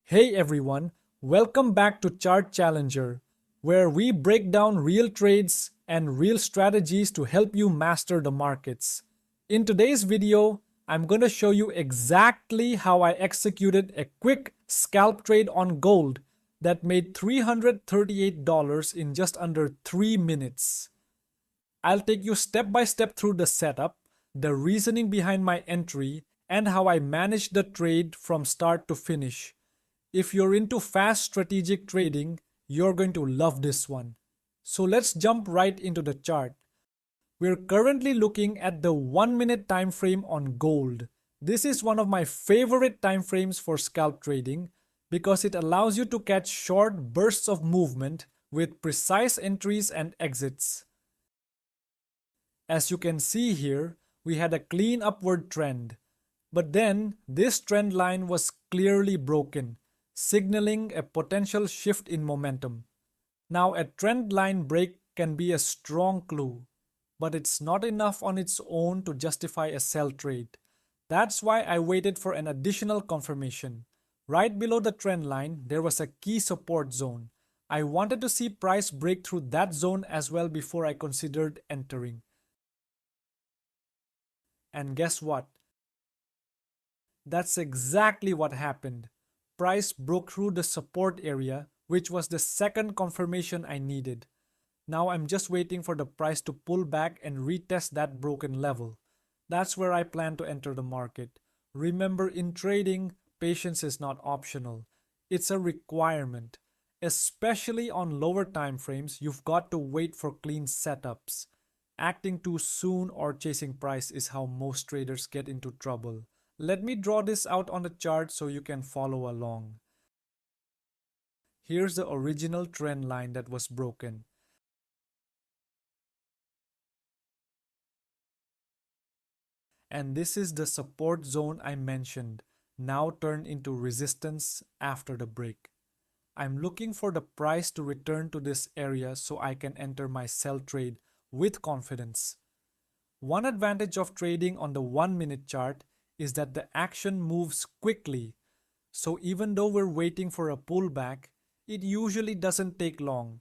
Hey everyone, welcome back to Chart Challenger, where we break down real trades and real strategies to help you master the markets. In today's video, I'm going to show you exactly how I executed a quick scalp trade on gold that made $338 in just under 3 minutes. I'll take you step by step through the setup, the reasoning behind my entry, and how I managed the trade from start to finish. If you're into fast strategic trading, you're going to love this one. So let's jump right into the chart. We're currently looking at the 1 minute time frame on gold. This is one of my favorite time frames for scalp trading because it allows you to catch short bursts of movement with precise entries and exits. As you can see here, we had a clean upward trend. But then this trend line was clearly broken, signaling a potential shift in momentum. Now, a trend line break can be a strong clue, but it's not enough on its own to justify a sell trade. That's why I waited for an additional confirmation. Right below the trend line, there was a key support zone. I wanted to see price break through that zone as well before I considered entering. And guess what? That's exactly what happened. Price broke through the support area, which was the second confirmation I needed. Now I'm just waiting for the price to pull back and retest that broken level. That's where I plan to enter the market. Remember, in trading, patience is not optional. It's a requirement. Especially on lower time frames, you've got to wait for clean setups. Acting too soon or chasing price is how most traders get into trouble. Let me draw this out on the chart so you can follow along. Here's the original trend line that was broken. And this is the support zone I mentioned, now turned into resistance after the break. I'm looking for the price to return to this area so I can enter my sell trade with confidence. One advantage of trading on the 1 minute chart is that the action moves quickly. So even though we're waiting for a pullback, it usually doesn't take long.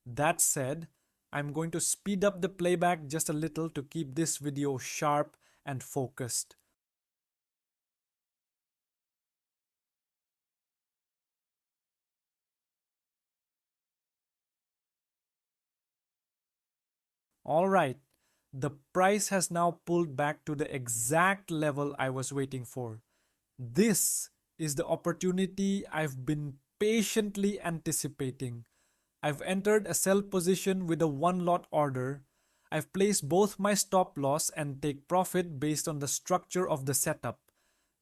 That said, I'm going to speed up the playback just a little to keep this video sharp and focused. Alright, the price has now pulled back to the exact level I was waiting for. This is the opportunity I've been patiently anticipating. I've entered a sell position with a one lot order. I've placed both my stop loss and take profit based on the structure of the setup,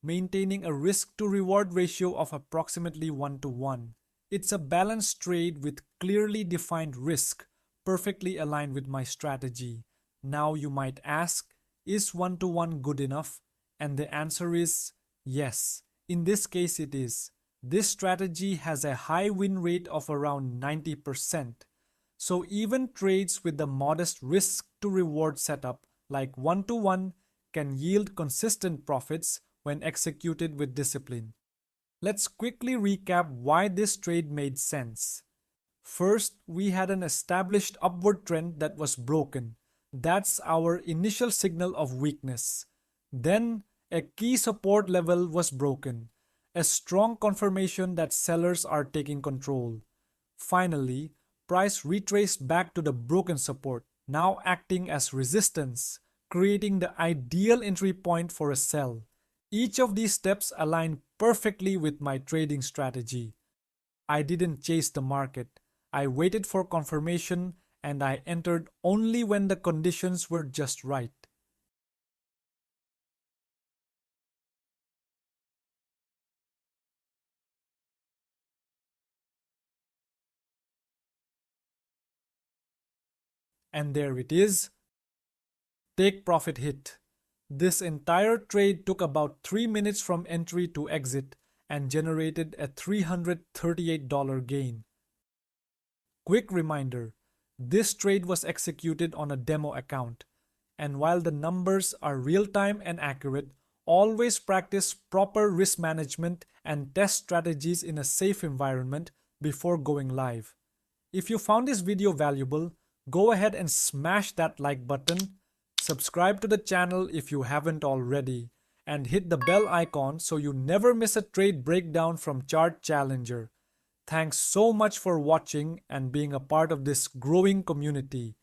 maintaining a risk to reward ratio of approximately 1:1. It's a balanced trade with clearly defined risk, perfectly aligned with my strategy. Now you might ask, is 1:1 good enough? And the answer is yes. In this case it is. This strategy has a high win rate of around 90%. So even trades with the modest risk to reward setup like 1:1 can yield consistent profits when executed with discipline. Let's quickly recap why this trade made sense. First, we had an established upward trend that was broken. That's our initial signal of weakness. Then, a key support level was broken, a strong confirmation that sellers are taking control. Finally, price retraced back to the broken support, now acting as resistance, creating the ideal entry point for a sell. Each of these steps aligned perfectly with my trading strategy. I didn't chase the market. I waited for confirmation and I entered only when the conditions were just right. And there it is. Take profit hit. This entire trade took about 3 minutes from entry to exit and generated a $338 gain. Quick reminder, this trade was executed on a demo account, and while the numbers are real-time and accurate, always practice proper risk management and test strategies in a safe environment before going live. If you found this video valuable, go ahead and smash that like button, subscribe to the channel if you haven't already, and hit the bell icon so you never miss a trade breakdown from Chart Challenger. Thanks so much for watching and being a part of this growing community.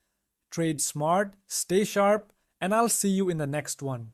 Trade smart, stay sharp, and I'll see you in the next one.